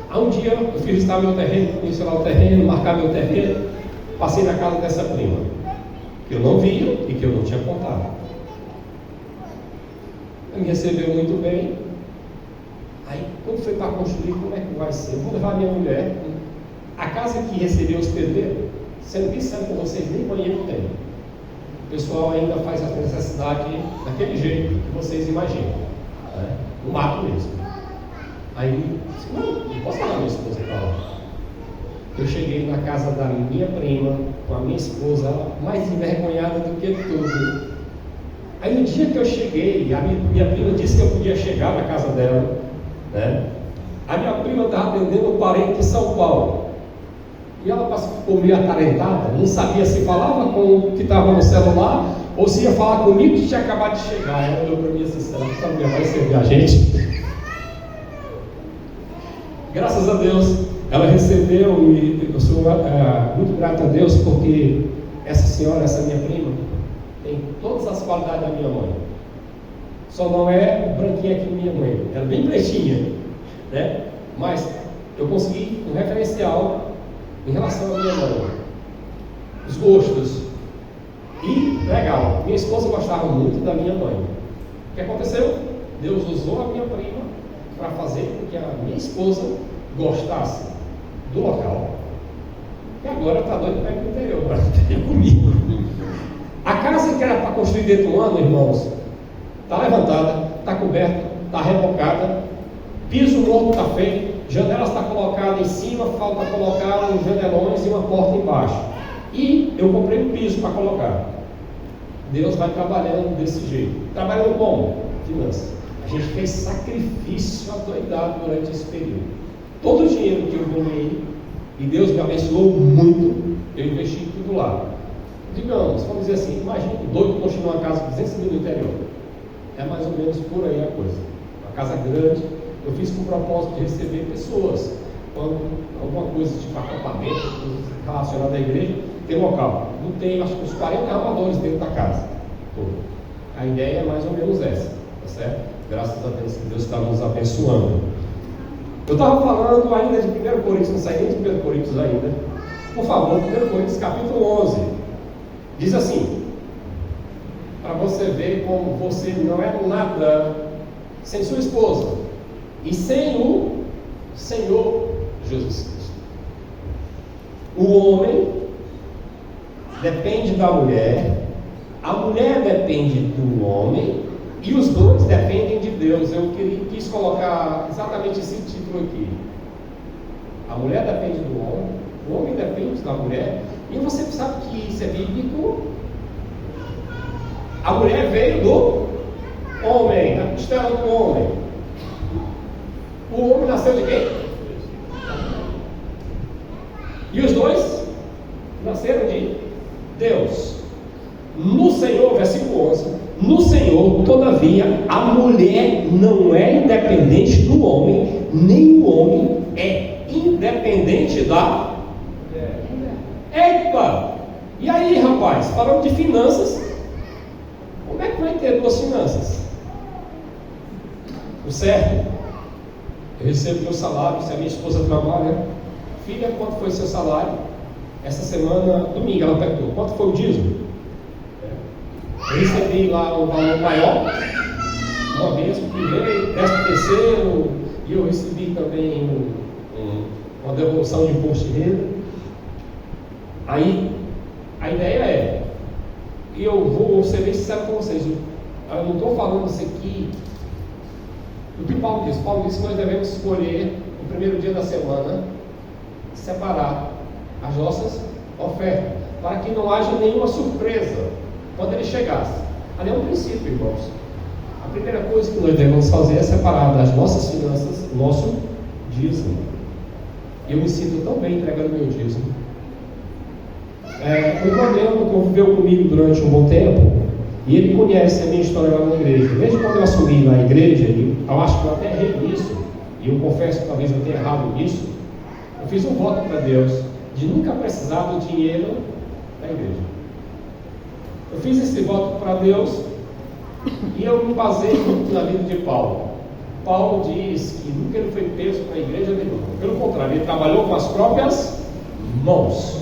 Há um dia eu fui visitar meu terreno, conhecer lá o terreno, marcar meu terreno. Passei na casa dessa prima, que eu não via e que eu não tinha contado. Ela me recebeu muito bem. Aí, quando foi para construir, como é que vai ser? Eu vou levar minha mulher. A casa que recebeu os pedreiros, sendo bem sério com vocês, nem banheiro tem. O pessoal ainda faz a necessidade daquele jeito que vocês imaginam, né? No mato mesmo. Aí, disse, não posso levar minha esposa para lá. Eu cheguei na casa da minha prima, com a minha esposa, mais envergonhada do que tudo. Aí no dia que eu cheguei, a minha prima disse que eu podia chegar na casa dela, né? A minha prima estava atendendo um parente de São Paulo. E ela ficou meio atarentada, não sabia se falava com o que estava no celular ou se ia falar comigo que tinha acabado de chegar. Ela olhou para mim assim: será que essa mulher vai servir a gente? Graças a Deus, ela recebeu, e eu sou muito grato a Deus, porque essa senhora, essa minha prima, tem todas as qualidades da minha mãe. Só não é branquinha que minha mãe, ela é bem pretinha, né? Mas eu consegui um referencial em relação à minha mãe, os gostos. E legal, minha esposa gostava muito da minha mãe. O que aconteceu? Deus usou a minha prima para fazer com que a minha esposa gostasse do local. E agora está doido para ir para o interior, para ter comigo. A casa que era para construir dentro de um ano, irmãos, está levantada, está coberta, está rebocada, piso novo está feito, janelas está colocada em cima, falta colocar uns janelões e uma porta embaixo. E eu comprei um piso para colocar. Deus vai trabalhando desse jeito. Trabalhando como? Finanças. A gente fez sacrifício adoidado durante esse período. Todo o dinheiro que eu ganhei, e Deus me abençoou muito, eu investi tudo lá. Digamos, vamos dizer assim, imagine que doido construir uma casa de 200 mil no interior. É mais ou menos por aí a coisa. Uma casa grande, eu fiz com o propósito de receber pessoas. Quando alguma coisa tipo acampamento relacionado à igreja, tem local. Não tem, acho que uns 40 armadores dentro da casa. A ideia é mais ou menos essa, tá certo? Graças a Deus que Deus está nos abençoando. Eu estava falando ainda de 1 Coríntios, não saí nem de 1 Coríntios ainda. Por favor, 1 Coríntios capítulo 11. Diz assim, para você ver como você não é nada sem sua esposa e sem o Senhor Jesus Cristo. O homem depende da mulher, a mulher depende do homem e os dois dependem de Deus. Eu quis colocar exatamente esse título aqui. A mulher depende do homem, o homem depende da mulher. E você sabe que isso é bíblico. A mulher veio do homem, da costela do homem. O homem nasceu de quem? E os dois nasceram de Deus. No Senhor, versículo 11, no Senhor, todavia, a mulher não é independente do homem, nem o homem é independente da mulher. Eita! E aí, rapaz, falando de finanças, como é que vai ter duas finanças? O certo, eu recebo meu salário, se a minha esposa trabalha, filha, quanto foi seu salário? Essa semana, domingo, ela perguntou, quanto foi o dízimo? Eu recebi lá um valor maior, uma vez, primeiro, 13º, e eu recebi também uma devolução de imposto de renda. Aí, a ideia é, e eu vou ser bem sincero com vocês, eu não estou falando isso aqui, o que Paulo diz? Paulo diz que nós devemos escolher, no primeiro dia da semana, separar as nossas ofertas, para que não haja nenhuma surpresa quando ele chegasse. Ali é um princípio, irmãos. A primeira coisa que nós devemos fazer é separar das nossas finanças o nosso dízimo. E eu me sinto tão bem entregando meu dízimo. O irmão Leandro conviveu comigo durante um bom tempo, e ele conhece a minha história lá na igreja. Desde quando eu assumi na igreja, eu acho que eu até errei nisso, e eu confesso que talvez eu tenha errado nisso. Eu fiz um voto para Deus de nunca precisar do dinheiro da igreja. Eu fiz esse voto para Deus e eu me basei muito na vida de Paulo. Paulo diz que nunca ele foi preso para a igreja nenhuma. Pelo contrário, ele trabalhou com as próprias mãos.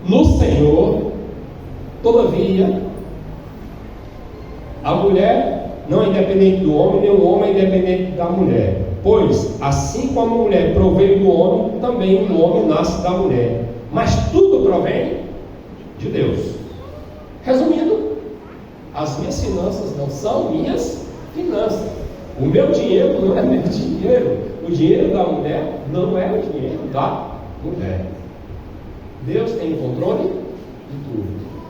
No Senhor, todavia, a mulher não é independente do homem, nem o homem é independente da mulher. Pois, assim como a mulher provém do homem, também o homem nasce da mulher. Mas tudo provém de Deus. Resumindo, as minhas finanças não são minhas finanças. O meu dinheiro não é meu dinheiro. O dinheiro da mulher não é o dinheiro da mulher. Deus tem o controle de tudo.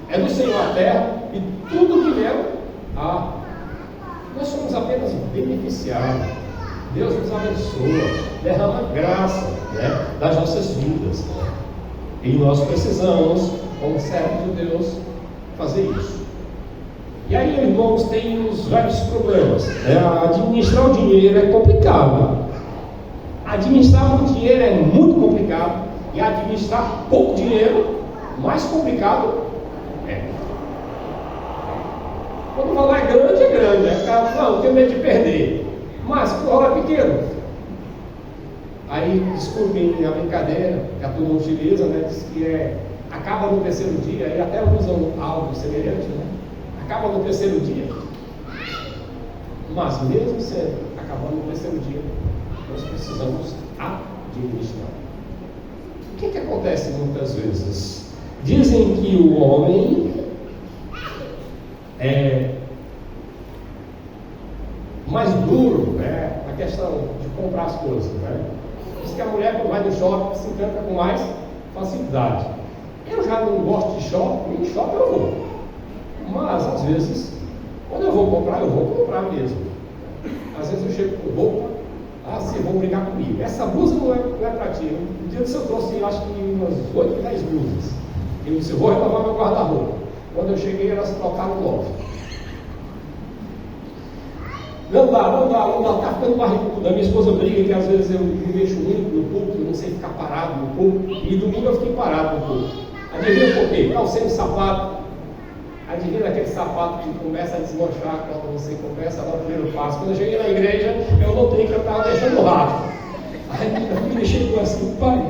É do Senhor a terra e tudo que nela há. Nós somos apenas beneficiados. Deus nos abençoa, derrama graça, né, das nossas vidas. E nós precisamos, como servos de Deus, fazer isso. E aí, irmãos, tem os vários problemas. Administrar o dinheiro é complicado. Administrar muito dinheiro é muito complicado. E administrar pouco dinheiro, mais complicado é. Quando o valor é grande, é grande. Aí o cara fala, não, tenho medo de perder. Mas quando o valor é pequeno, aí, desculpem a brincadeira que a turma utiliza, né? Diz que acaba no terceiro dia, e até usam algo semelhante, né? Acaba no terceiro dia. Mas mesmo sendo acabando no terceiro dia, nós precisamos administrar. O que acontece muitas vezes? Dizem que o homem é mais duro, né, na questão de comprar as coisas, né? Diz que a mulher, quando vai no shopping, se encanta com mais facilidade. Eu já não gosto de shopping, em shopping eu vou. Mas, às vezes, quando eu vou comprar mesmo. Às vezes eu chego com roupa, você vão brigar comigo. Essa blusa não é para ti. No dia que eu trouxe, acho que umas 8, 10 blusas. Eu disse, vou renovar meu guarda-roupa. Quando eu cheguei, elas trocaram logo. Não dá, tá ficando barrigudo. A minha esposa briga que às vezes eu me mexo muito no púlpito, eu não sei ficar parado no púlpito. E domingo eu fiquei parado no púlpito. Adivinha por quê? Calcei um sapato. Adivinha aquele sapato que começa a desmanchar quando você começa a dar o primeiro passo. Quando eu cheguei na igreja, eu notei que eu estava deixando o rato. Aí minha filha chegou assim, pai,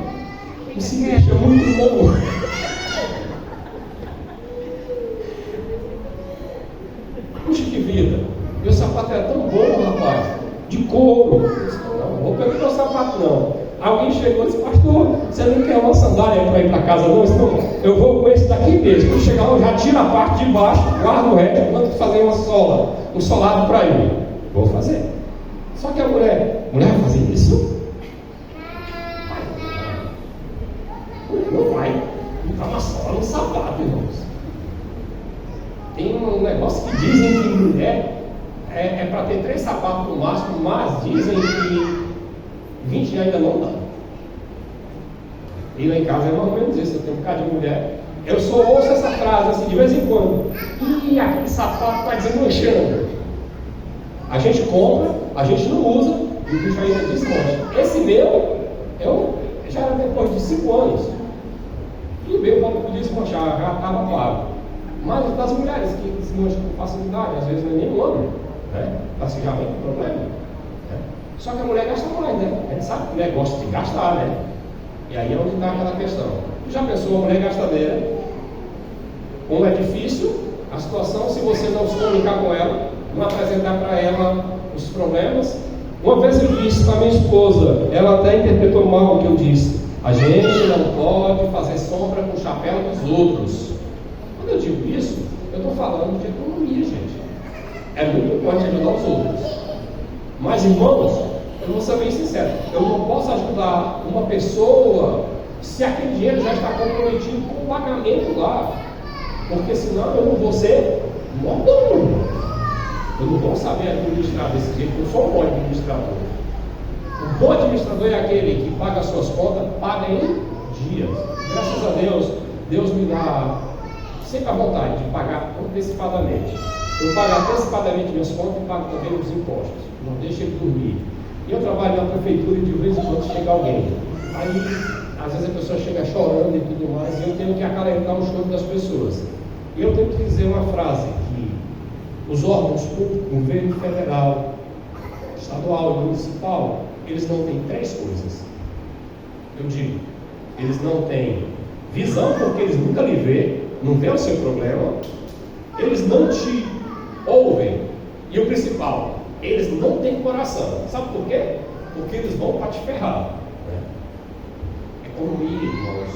você deixa muito bom. Puxa que vida, meu sapato era tão bom, rapaz, de couro. Eu disse, não vou pegar meu sapato não. Alguém chegou e disse, pastor, você não quer uma sandália para ir para casa não? Eu disse, não, eu vou com esse daqui mesmo. Quando chegar lá, eu já tiro a parte de baixo, guardo o resto, mando fazer uma sola, um solado para ele. Vou fazer. Só que a mulher vai fazer isso? Não vai. Botar uma sola no sapato, irmãos. Tem um negócio que dizem que mulher é para ter 3 sapatos no máximo, mas dizem que 20 ainda não dá. E lá em casa é mais ou menos isso. Eu tenho um bocado de mulher. Eu só ouço essa frase assim de vez em quando. Ih, aquele sapato está desmanchando. A gente compra, a gente não usa, e o bicho ainda desmancha. Esse meu, eu já era depois de 5 anos. Tudo bem, eu não podia desmanchar, já estava pago. Mas das mulheres que desmancham com facilidade, às vezes não é nem um ano, né? Mas que já vem com problema. Só que a mulher gasta mais, né? A gente sabe que a mulher gosta de gastar, né? E aí é onde está aquela questão. Já pensou, a mulher gastadeira? Como é difícil a situação se você não se comunicar com ela, não apresentar para ela os problemas. Uma vez eu disse para minha esposa, ela até interpretou mal o que eu disse. A gente não pode fazer sombra com o chapéu dos outros. Quando eu digo isso, eu estou falando de economia, gente. É muito importante ajudar os outros. Mas, irmãos, eu vou ser bem sincero, eu não posso ajudar uma pessoa se aquele dinheiro já está comprometido com o pagamento lá, porque senão eu não vou ser mordomo. Eu não vou saber administrar desse jeito, eu sou um bom administrador. Um bom administrador é aquele que paga as suas contas, paga em dias. Graças a Deus, Deus me dá sempre a vontade de pagar antecipadamente. Eu pago antecipadamente minhas contas e pago também os impostos. Não deixa ele dormir. E eu trabalho na prefeitura e de vez em quando chega alguém. Aí, às vezes a pessoa chega chorando e tudo mais, e eu tenho que acalentar o choro das pessoas. E eu tenho que dizer uma frase que os órgãos públicos, governo federal, estadual e municipal, eles não têm 3 coisas. Eu digo, eles não têm visão porque eles nunca lhe vê, não vê o seu problema, eles não te ouvem, e o principal, eles não têm coração. Sabe por quê? Porque eles vão para te ferrar, né? Economia, irmãos,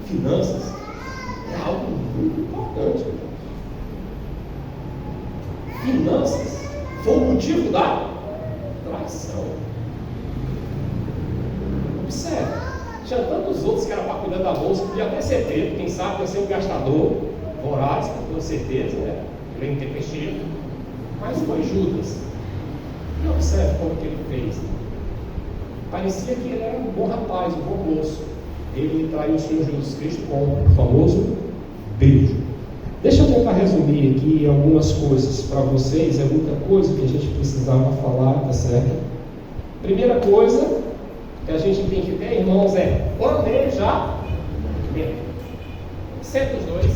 finanças é algo muito importante. Finanças foi o motivo da traição. Observe, tinha tantos outros que eram para cuidar da bolsa, podia até ser preto, quem sabe ia ser um gastador voraz, com toda certeza, né? Bem intempestivo, mas foi Judas. E observe como que ele fez. Parecia que ele era um bom rapaz, um bom moço. Ele traiu o Senhor Jesus Cristo com o famoso beijo. Deixa eu tentar resumir aqui algumas coisas para vocês. É muita coisa que a gente precisava falar, tá certo? Primeira coisa que a gente tem que ter, irmãos, é planejamento. Senta os dois.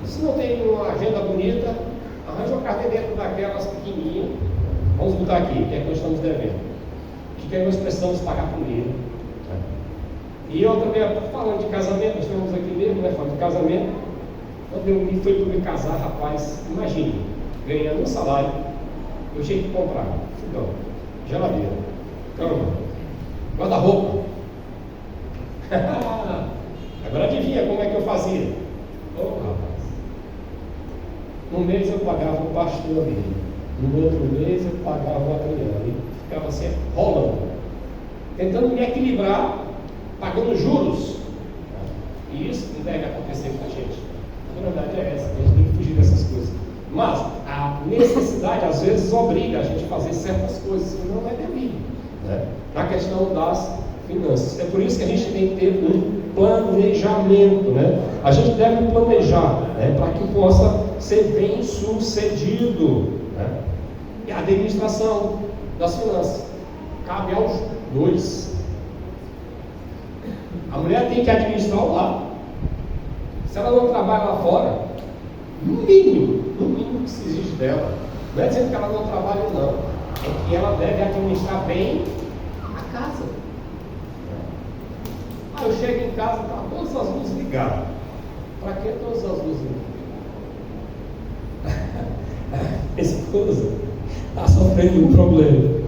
Se não tem uma agenda bonita, arranja uma caderneta daquelas pequenininhas. Vamos botar aqui, o que é que nós estamos devendo? O que é que nós precisamos pagar primeiro? E eu também, falando de casamento, nós estamos aqui mesmo, né, falando de casamento. Quando eu me fui para me casar, rapaz, imagine, ganhando um salário, eu tinha que comprar fogão, geladeira, cama, guarda-roupa. Agora adivinha como é que eu fazia? Rapaz, um mês eu pagava o pastor ali, no outro mês eu pagava o Adriano, e ficava assim, rolando, tentando me equilibrar, pagando juros. E isso não deve acontecer com a gente. A verdade é essa, a gente tem que fugir dessas coisas. Mas a necessidade às vezes obriga a gente a fazer certas coisas que não é devido, né? Na questão das finanças. É por isso que a gente tem que ter um planejamento, né? A gente deve planejar, né, para que possa ser bem sucedido, né? E a administração das finanças cabe aos dois. A mulher tem que administrar o lar. Se ela não trabalha lá fora, no mínimo que se exige dela, não é dizendo que ela não trabalha, não, é que ela deve administrar bem a casa. Eu chego em casa e tá todas as luzes ligadas. Para que todas as luzes ligadas? A esposa está sofrendo um problema.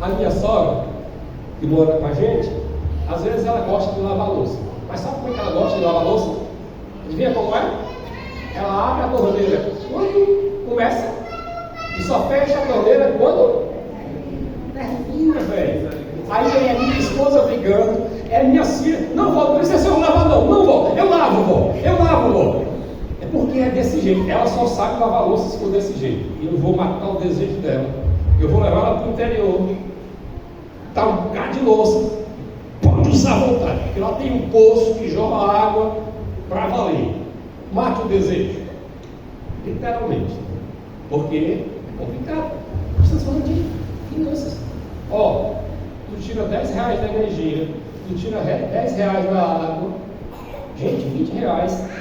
A minha sogra, que mora com a gente, às vezes ela gosta de lavar louça. Mas sabe como é que ela gosta de lavar louça? Adivinha como é? Ela abre a torneira quando começa e só fecha a torneira quando termina, velho. Aí vem a minha esposa brigando, é minha filha, não vou, não precisa ser eu lavar não vou, eu lavo, vó. É porque é desse jeito, ela só sabe lavar louça se for desse jeito. E eu vou matar o desejo dela. Eu vou levar ela para o interior, tá um bocado de louça. Pode usar à vontade, porque lá tem um poço que joga água para valer. Mate o desejo. Literalmente. Porque é complicado. Estamos falando de finanças. Tu tira R$10 da energia, tu tira R$10 da água. Gente, R$20.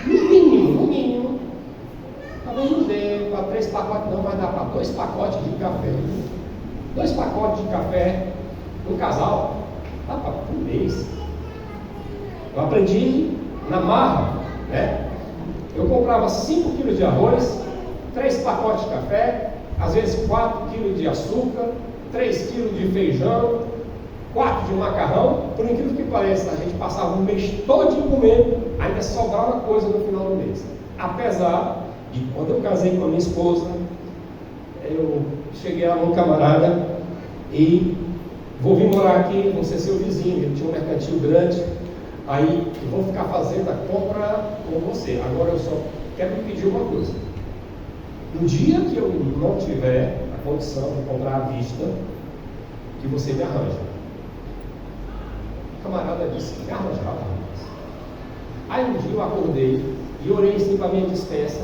No mínimo. Talvez não dê para 3 pacotes, não, mas dá para 2 pacotes de café. 2 pacotes de café no casal. Dá para um mês. Eu aprendi na marra, né? Eu comprava 5 quilos de arroz, 3 pacotes de café, às vezes 4 quilos de açúcar, 3 quilos de feijão, 4 de macarrão. Por incrível que pareça, a gente passava um mês todo comendo, ainda sobrava coisa no final do mês. Apesar de quando eu casei com a minha esposa, eu cheguei lá no camarada e vou vir morar aqui, vou ser seu vizinho, ele tinha um mercantil grande, aí eu vou ficar fazendo a compra com você. Agora eu só quero me pedir uma coisa. No dia que eu não tiver a condição de comprar à vista, que você me arranja. O camarada disse que me arranjava. Aí um dia eu acordei e orei assim para a minha dispensa.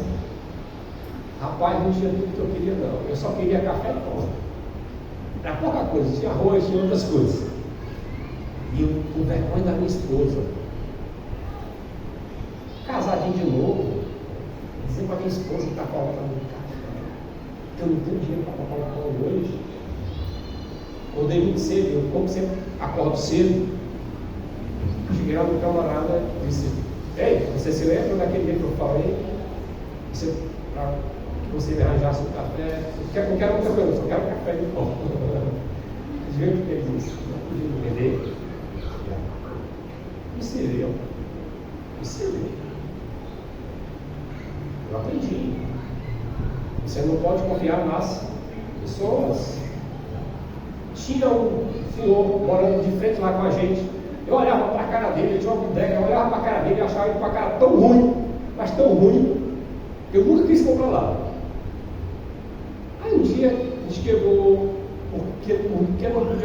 Rapaz, não tinha tudo que eu queria não, eu só queria café e pão. Era pouca coisa, tinha arroz, tinha outras coisas. E eu com vergonha da minha esposa, casadinho de novo, dizer para minha esposa que está faltando café, que eu não tenho dinheiro para comprar o pão hoje. Acordei muito cedo, eu como sempre acordo cedo. Cheguei lá no camarada e disse: ei, você se lembra daquele dia que eu falei? Para que você me arranjasse um café? Eu quero outra coisa, eu só quero café de pão. Diga o que ele disse: não podia vender. Me serviu. Eu aprendi. Você não pode confiar nas pessoas. Tinha um senhor morando de frente lá com a gente. Eu olhava para a cara dele, ele tinha uma bodega, eu olhava para a cara dele e achava ele com a cara tão ruim, mas tão ruim, que eu nunca quis comprar lá. Aí um dia a gente quebrou, porque não podia comprar